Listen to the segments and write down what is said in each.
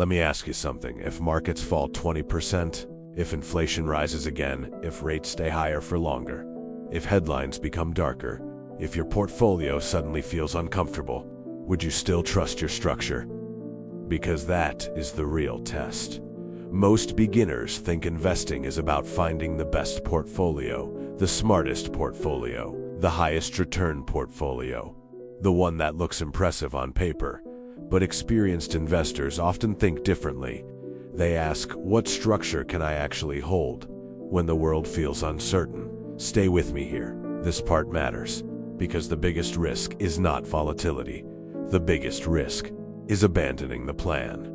Let me ask you something. If markets fall 20%, if inflation rises again, if rates stay higher for longer, if headlines become darker, if your portfolio suddenly feels uncomfortable, would you still trust your structure? Because that is the real test. Most beginners think investing is about finding the best portfolio, the smartest portfolio, the highest return portfolio, the one that looks impressive on paper. But experienced investors often think differently. They ask, what structure can I actually hold when the world feels uncertain? Stay with me here. This part matters, because the biggest risk is not volatility. The biggest risk is abandoning the plan.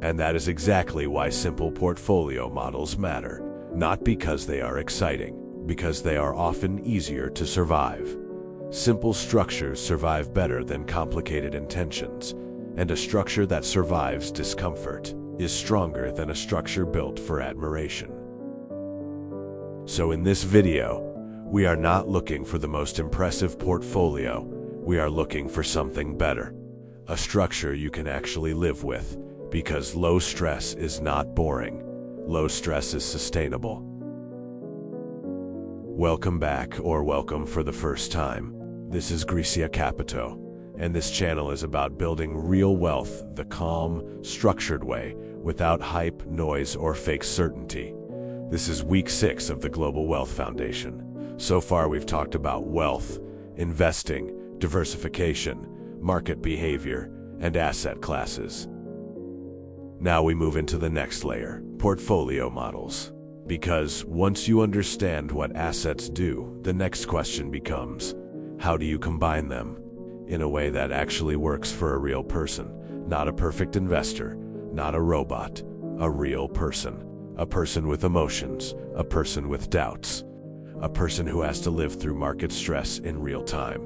And that is exactly why simple portfolio models matter. Not because they are exciting, because they are often easier to survive. Simple structures survive better than complicated intentions, and a structure that survives discomfort is stronger than a structure built for admiration. So in this video, we are not looking for the most impressive portfolio. We are looking for something better. A structure you can actually live with, because low stress is not boring. Low stress is sustainable. Welcome back, or welcome for the first time. This is Grecia Capito, and this channel is about building real wealth the calm, structured way, without hype, noise, or fake certainty. This is week 6 of the Global Wealth Foundation. So far we've talked about wealth, investing, diversification, market behavior, and asset classes. Now we move into the next layer, portfolio models. Because once you understand what assets do, the next question becomes, how do you combine them in a way that actually works for a real person? Not a perfect investor, not a robot, a real person. A person with emotions, a person with doubts, a person who has to live through market stress in real time.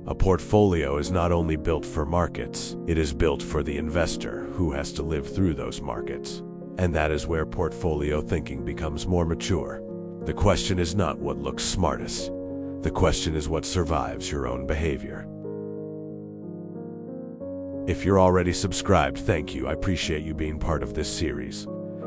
A portfolio is not only built for markets, it is built for the investor who has to live through those markets. And that is where portfolio thinking becomes more mature. The question is not what looks smartest. The question is what survives your own behavior. If you're already subscribed, thank you. I appreciate you being part of this series.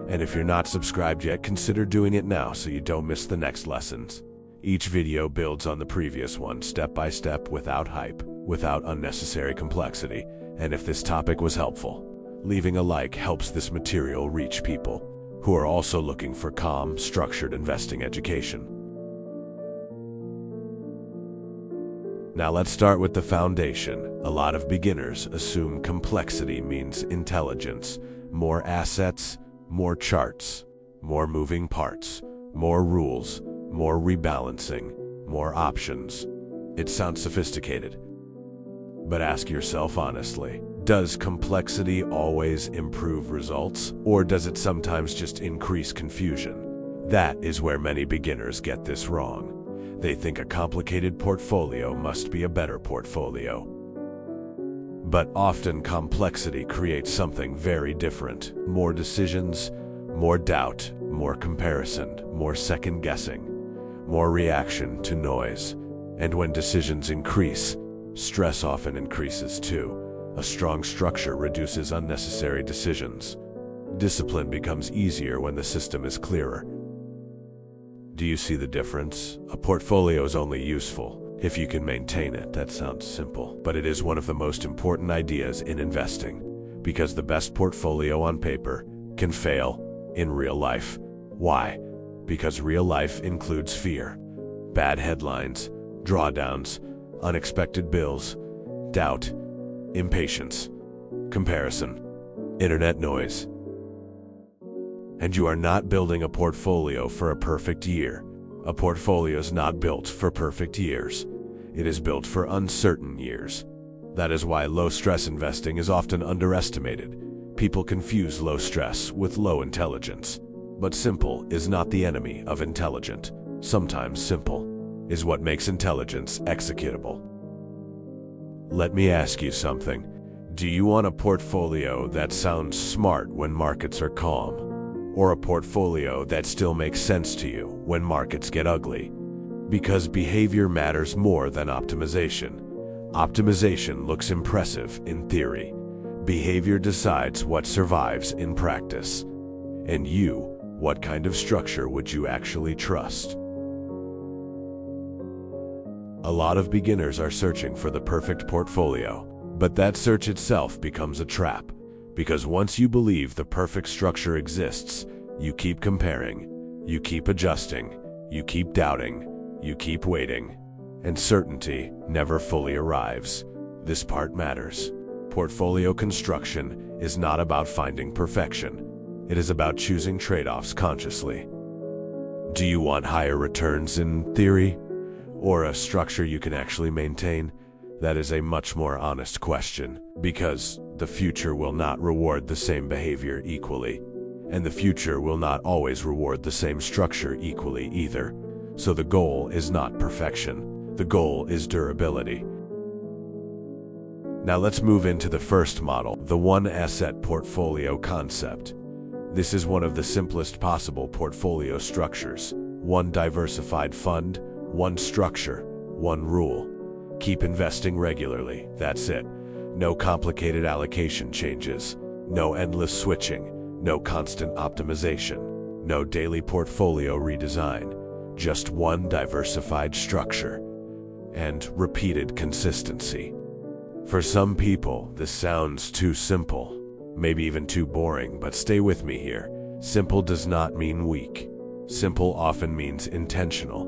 And if you're not subscribed yet, consider doing it now so you don't miss the next lessons. Each video builds on the previous one, step by step, without hype, without unnecessary complexity. And if this topic was helpful, leaving a like helps this material reach people who are also looking for calm, structured investing education. Now let's start with the foundation. A lot of beginners assume complexity means intelligence, more assets, more charts, more moving parts, more rules, more rebalancing, more options. It sounds sophisticated. But ask yourself honestly, does complexity always improve results, or does it sometimes just increase confusion? That is where many beginners get this wrong. They think a complicated portfolio must be a better portfolio. But often complexity creates something very different. More decisions, more doubt, more comparison, more second guessing, more reaction to noise. And when decisions increase, stress often increases too. A strong structure reduces unnecessary decisions. Discipline becomes easier when the system is clearer. Do you see the difference? A portfolio is only useful if you can maintain it. That sounds simple, but it is one of the most important ideas in investing, because the best portfolio on paper can fail in real life. Why? Because real life includes fear, bad headlines, drawdowns, unexpected bills, doubt, impatience, comparison, internet noise. And you are not building a portfolio for a perfect year. A portfolio is not built for perfect years. It is built for uncertain years. That is why low-stress investing is often underestimated. People confuse low stress with low intelligence. But simple is not the enemy of intelligent. Sometimes simple is what makes intelligence executable. Let me ask you something. Do you want a portfolio that sounds smart when markets are calm? Or a portfolio that still makes sense to you when markets get ugly? Because behavior matters more than optimization. Optimization looks impressive in theory. Behavior decides what survives in practice. And you, what kind of structure would you actually trust? A lot of beginners are searching for the perfect portfolio, but that search itself becomes a trap. Because once you believe the perfect structure exists, you keep comparing, you keep adjusting, you keep doubting, you keep waiting, and certainty never fully arrives. This part matters. Portfolio construction is not about finding perfection. It is about choosing trade-offs consciously. Do you want higher returns in theory, or a structure you can actually maintain? That is a much more honest question, because the future will not reward the same behavior equally, and the future will not always reward the same structure equally either. So the goal is not perfection. The goal is durability. Now let's move into the first model, the one-asset portfolio concept. This is one of the simplest possible portfolio structures. One diversified fund, one structure, one rule. Keep investing regularly, that's it. No complicated allocation changes, no endless switching, no constant optimization, no daily portfolio redesign. Just one diversified structure and repeated consistency. For some people, this sounds too simple, maybe even too boring, but stay with me here. Simple does not mean weak. Simple often means intentional.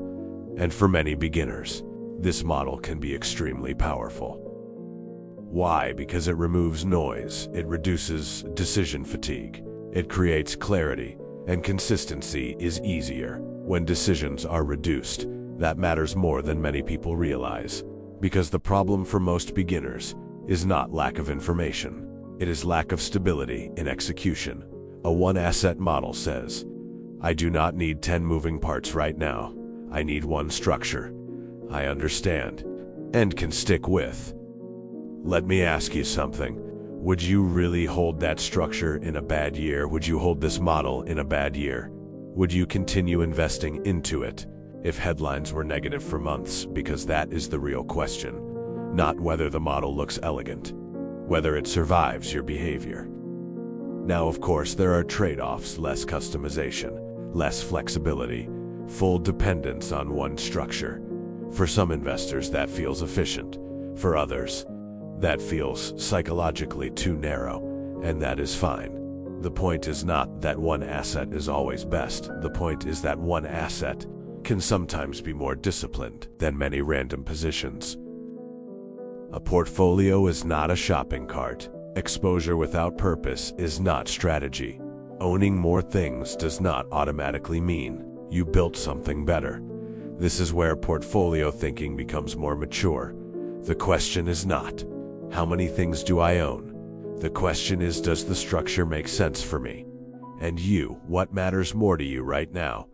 And for many beginners, this model can be extremely powerful. Why? Because it removes noise, it reduces decision fatigue, it creates clarity, and consistency is easier. When decisions are reduced, that matters more than many people realize. Because the problem for most beginners is not lack of information. It is lack of stability in execution. A one-asset model says, I do not need 10 moving parts right now. I need one structure I understand and can stick with. Let me ask you something. Would you really hold that structure in a bad year? Would you hold this model in a bad year? Would you continue investing into it if headlines were negative for months? Because that is the real question. Not whether the model looks elegant, whether it survives your behavior. Now, of course, there are trade-offs: less customization, less flexibility, full dependence on one structure. For some investors, that feels efficient. For others, that feels psychologically too narrow, and that is fine. The point is not that one asset is always best. The point is that one asset can sometimes be more disciplined than many random positions. A portfolio is not a shopping cart. Exposure without purpose is not strategy. Owning more things does not automatically mean you built something better. This is where portfolio thinking becomes more mature. The question is not, how many things do I own? The question is, does the structure make sense for me? And you, what matters more to you right now?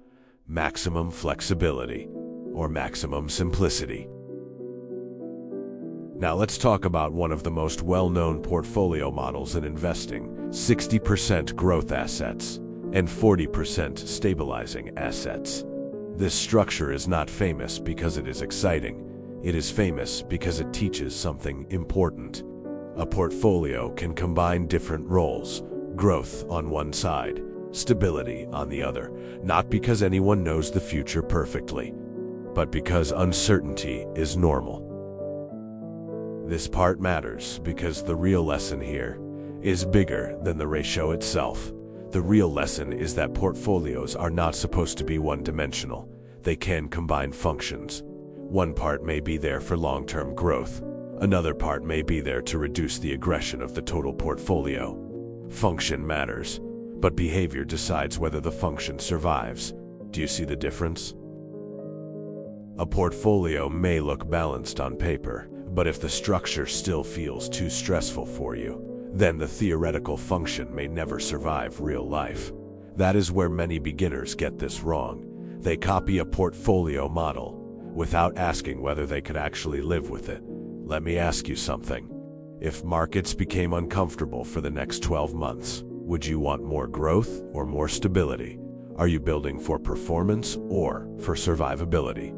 Maximum flexibility or maximum simplicity? Now let's talk about one of the most well-known portfolio models in investing: 60% growth assets and 40% stabilizing assets. This structure is not famous because it is exciting. It is famous because it teaches something important. A portfolio can combine different roles: growth on one side, stability on the other, not because anyone knows the future perfectly, but because uncertainty is normal. This part matters because the real lesson here is bigger than the ratio itself. The real lesson is that portfolios are not supposed to be one-dimensional. They can combine functions. One part may be there for long-term growth. Another part may be there to reduce the aggression of the total portfolio. Function matters, but behavior decides whether the function survives. Do you see the difference? A portfolio may look balanced on paper, but if the structure still feels too stressful for you, then the theoretical function may never survive real life. That is where many beginners get this wrong. They copy a portfolio model without asking whether they could actually live with it. Let me ask you something. If markets became uncomfortable for the next 12 months, would you want more growth or more stability? Are you building for performance or for survivability?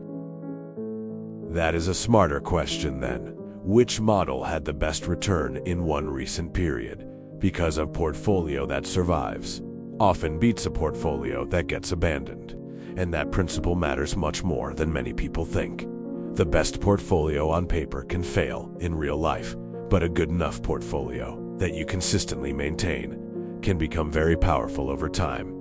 That is a smarter question then. which model had the best return in one recent period, because a portfolio that survives often beats a portfolio that gets abandoned. And that principle matters much more than many people think. The best portfolio on paper can fail in real life, but a good enough portfolio that you consistently maintain can become very powerful over time.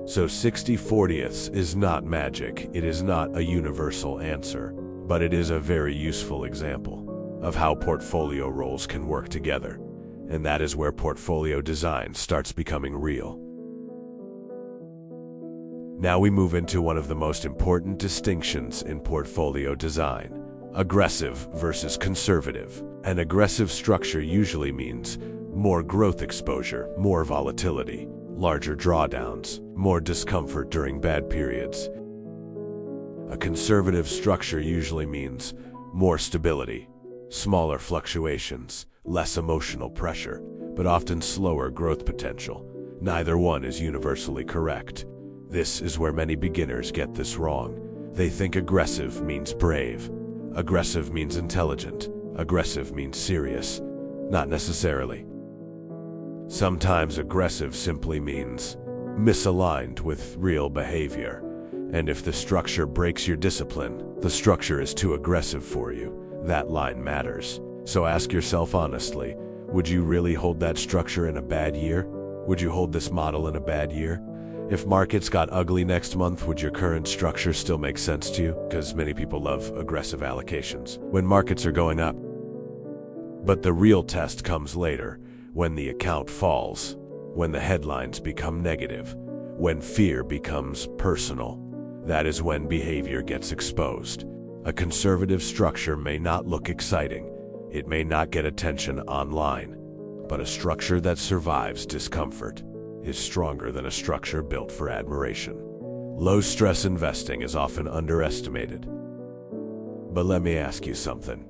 So 60/40ths is not magic. It is not a universal answer, but it is a very useful example of how portfolio roles can work together. And that is where portfolio design starts becoming real. Now we move into one of the most important distinctions in portfolio design: aggressive versus conservative. An aggressive structure usually means more growth exposure, more volatility, larger drawdowns, more discomfort during bad periods. A conservative structure usually means more stability, smaller fluctuations, less emotional pressure, but often slower growth potential. Neither one is universally correct. This is where many beginners get this wrong. They think aggressive means brave. Aggressive means intelligent. Aggressive means serious. Not necessarily. Sometimes aggressive simply means misaligned with real behavior. And if the structure breaks your discipline, the structure is too aggressive for you. That line matters. So ask yourself honestly, would you really hold that structure in a bad year? Would you hold this model in a bad year? If markets got ugly next month, would your current structure still make sense to you? Because many people love aggressive allocations when markets are going up. But the real test comes later, when the account falls, when the headlines become negative, when fear becomes personal. That is when behavior gets exposed. A conservative structure may not look exciting. It may not get attention online, but a structure that survives discomfort is stronger than a structure built for admiration. Low-stress investing is often underestimated. But let me ask you something.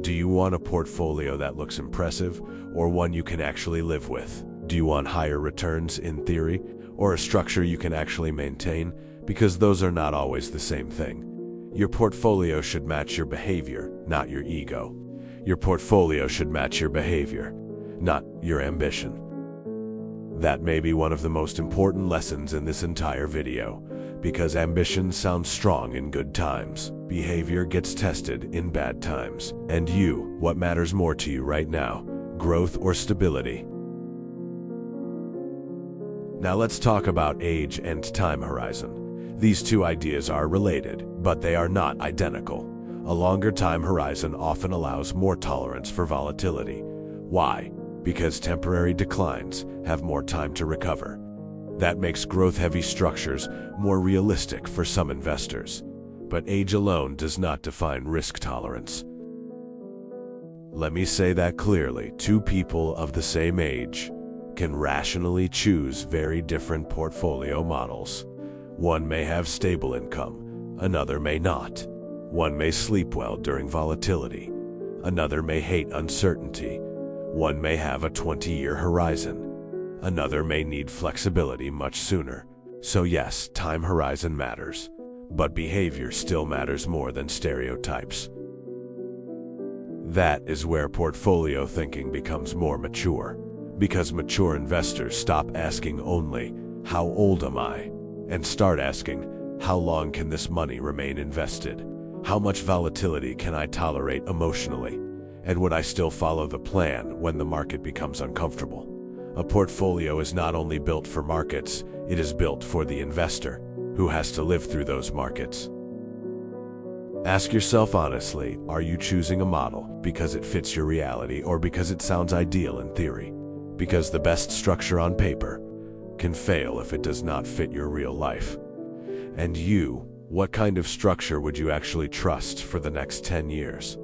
Do you want a portfolio that looks impressive, or one you can actually live with? Do you want higher returns in theory, or a structure you can actually maintain? Because those are not always the same thing. Your portfolio should match your behavior, not your ego. Your portfolio should match your behavior, not your ambition. That may be one of the most important lessons in this entire video, because ambition sounds strong in good times. Behavior gets tested in bad times. And you, what matters more to you right now, growth or stability? Now let's talk about age and time horizon. These two ideas are related, but they are not identical. A longer time horizon often allows more tolerance for volatility. Why? Because temporary declines have more time to recover. That makes growth-heavy structures more realistic for some investors. But age alone does not define risk tolerance. Let me say that clearly. Two people of the same age can rationally choose very different portfolio models. One may have stable income, another may not. One may sleep well during volatility, another may hate uncertainty. One may have a 20-year horizon, another may need flexibility much sooner. So yes, time horizon matters, but behavior still matters more than stereotypes. That is where portfolio thinking becomes more mature, because mature investors stop asking only, "How old am I?" and start asking, "How long can this money remain invested? How much volatility can I tolerate emotionally? And would I still follow the plan when the market becomes uncomfortable?" A portfolio is not only built for markets, it is built for the investor, who has to live through those markets. Ask yourself honestly, are you choosing a model because it fits your reality or because it sounds ideal in theory? Because the best structure on paper can fail if it does not fit your real life. And you, what kind of structure would you actually trust for the next 10 years?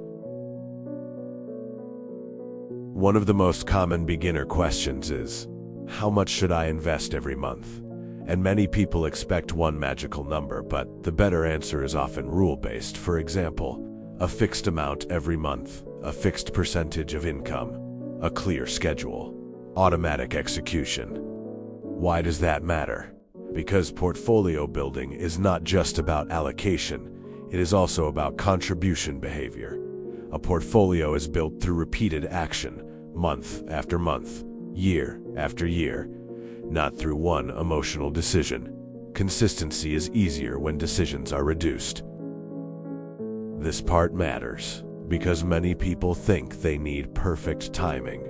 One of the most common beginner questions is, how much should I invest every month? And many people expect one magical number, but the better answer is often rule-based. For example, a fixed amount every month, a fixed percentage of income, a clear schedule, automatic execution. Why does that matter? Because portfolio building is not just about allocation, it is also about contribution behavior. A portfolio is built through repeated action, month after month, year after year, not through one emotional decision. Consistency is easier when decisions are reduced. This part matters because many people think they need perfect timing,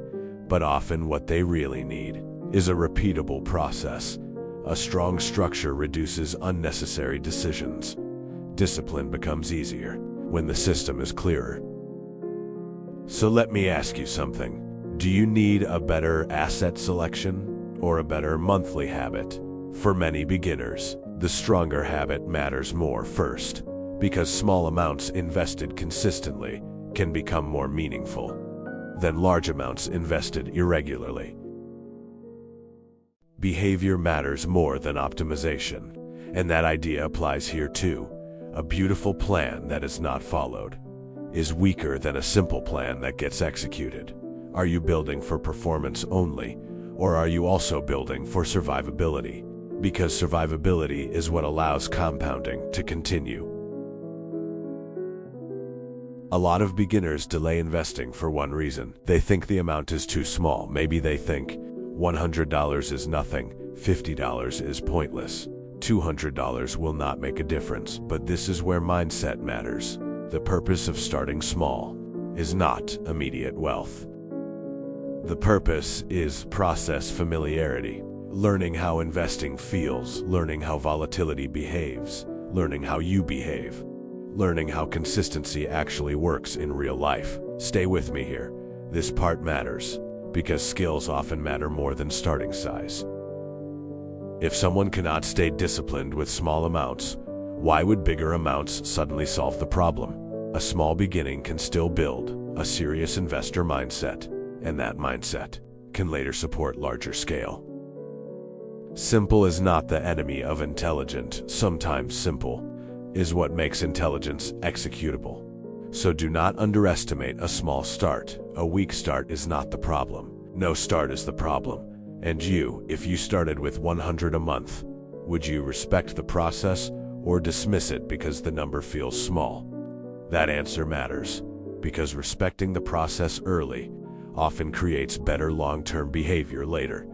but often what they really need is a repeatable process. A strong structure reduces unnecessary decisions. Discipline becomes easier when the system is clearer. So let me ask you something. Do you need a better asset selection or a better monthly habit? For many beginners, the stronger habit matters more first, because small amounts invested consistently can become more meaningful than large amounts invested irregularly. Behavior matters more than optimization, and that idea applies here too. A beautiful plan that is not followed is weaker than a simple plan that gets executed. Are you building for performance only, or are you also building for survivability? Because survivability is what allows compounding to continue. A lot of beginners delay investing for one reason. They think the amount is too small. Maybe they think $100 is nothing, $50 is pointless, $200 will not make a difference. But this is where mindset matters. The purpose of starting small is not immediate wealth. The purpose is process familiarity, learning how investing feels, learning how volatility behaves, learning how you behave, learning how consistency actually works in real life. Stay with me here. This part matters because skills often matter more than starting size. If someone cannot stay disciplined with small amounts, why would bigger amounts suddenly solve the problem? A small beginning can still build a serious investor mindset, and that mindset can later support larger scale. Simple is not the enemy of intelligent. Sometimes simple is what makes intelligence executable. So do not underestimate a small start. A weak start is not the problem. No start is the problem. And you, if you started with 100 a month, would you respect the process or dismiss it because the number feels small? That answer matters, because respecting the process early often creates better long-term behavior later.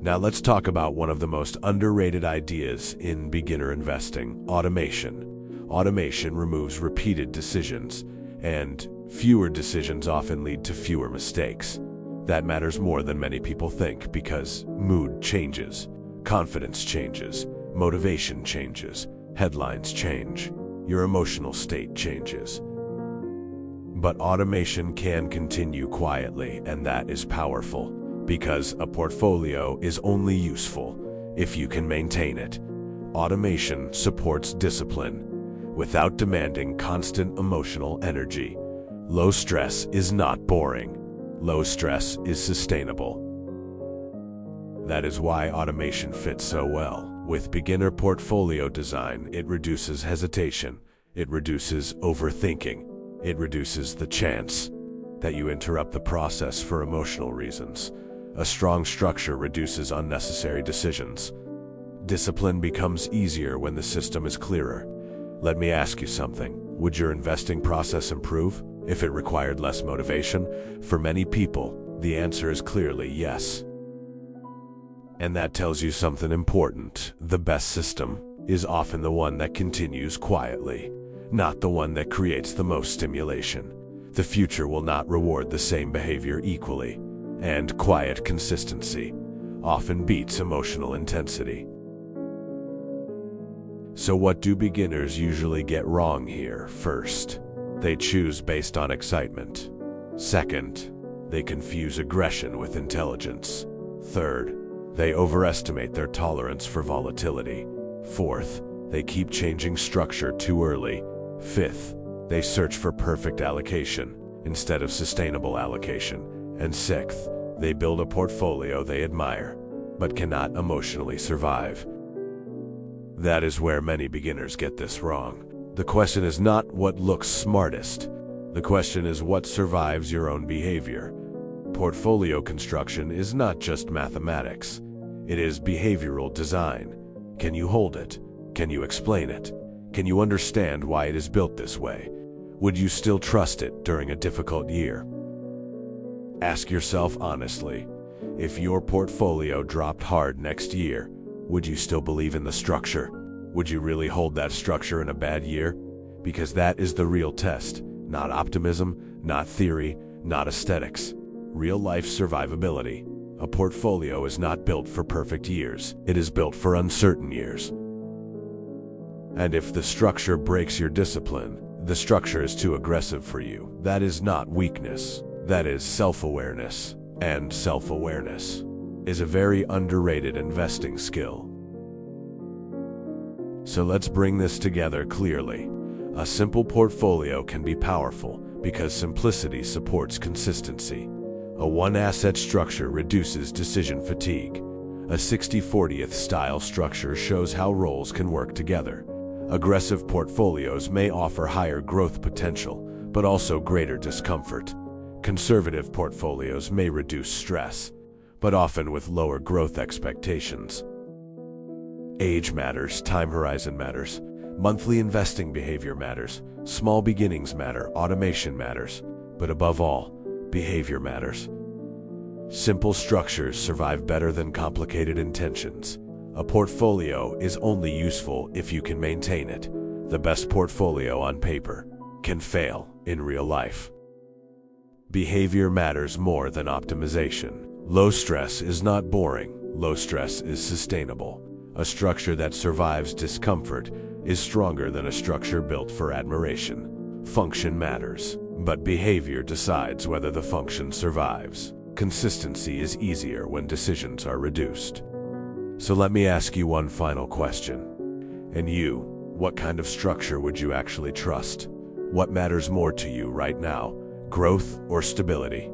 Now let's talk about one of the most underrated ideas in beginner investing: automation. Automation removes repeated decisions, and fewer decisions often lead to fewer mistakes. That matters more than many people think, because mood changes, confidence changes, motivation changes, headlines change, your emotional state changes. But automation can continue quietly, and that is powerful, because a portfolio is only useful if you can maintain it. Automation supports discipline without demanding constant emotional energy. Low stress is not boring. Low stress is sustainable. That is why automation fits so well. With beginner portfolio design, it reduces hesitation, it reduces overthinking, it reduces the chance that you interrupt the process for emotional reasons. A strong structure reduces unnecessary decisions. Discipline becomes easier when the system is clearer. Let me ask you something. Would your investing process improve if it required less motivation? For many people, the answer is clearly yes. And that tells you something important. The best system is often the one that continues quietly, not the one that creates the most stimulation. The future will not reward the same behavior equally, and quiet consistency often beats emotional intensity. So what do beginners usually get wrong here? First, they choose based on excitement. Second, they confuse aggression with intelligence. Third, they overestimate their tolerance for volatility. Fourth, they keep changing structure too early. Fifth, they search for perfect allocation instead of sustainable allocation. And sixth, they build a portfolio they admire, but cannot emotionally survive. That is where many beginners get this wrong. The question is not what looks smartest. The question is what survives your own behavior. Portfolio construction is not just mathematics. It is behavioral design. Can you hold it? Can you explain it? Can you understand why it is built this way? Would you still trust it during a difficult year? Ask yourself honestly, if your portfolio dropped hard next year, would you still believe in the structure? Would you really hold that structure in a bad year? Because that is the real test, not optimism, not theory, not aesthetics. Real-life survivability. A portfolio is not built for perfect years. It is built for uncertain years. And if the structure breaks your discipline, the structure is too aggressive for you. That is not weakness. That is self-awareness. And self-awareness is a very underrated investing skill. So let's bring this together clearly. A simple portfolio can be powerful because simplicity supports consistency. A one-asset structure reduces decision fatigue. A 60/40th style structure shows how roles can work together. Aggressive portfolios may offer higher growth potential, but also greater discomfort. Conservative portfolios may reduce stress, but often with lower growth expectations. Age matters, time horizon matters, monthly investing behavior matters, small beginnings matter, automation matters, but above all, behavior matters. Simple structures survive better than complicated intentions. A portfolio is only useful if you can maintain it. The best portfolio on paper can fail in real life. Behavior matters more than optimization. Low stress is not boring. Low stress is sustainable. A structure that survives discomfort is stronger than a structure built for admiration. Function matters, but behavior decides whether the function survives. Consistency is easier when decisions are reduced. So let me ask you one final question. And you, what kind of structure would you actually trust? What matters more to you right now? Growth or stability?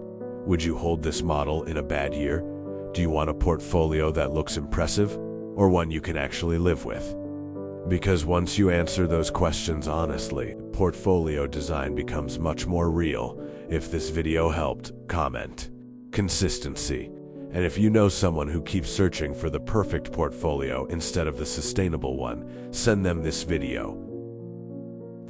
Would you hold this model in a bad year? Do you want a portfolio that looks impressive, or one you can actually live with? Because once you answer those questions honestly, portfolio design becomes much more real. If this video helped, comment. Consistency. And if you know someone who keeps searching for the perfect portfolio instead of the sustainable one, send them this video.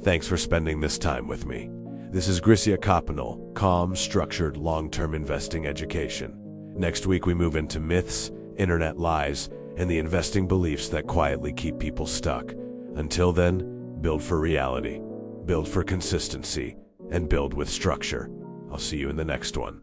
Thanks for spending this time with me. This is Grisha Kapanal, calm, structured, long-term investing education. Next week we move into myths, internet lies, and the investing beliefs that quietly keep people stuck. Until then, build for reality, build for consistency, and build with structure. I'll see you in the next one.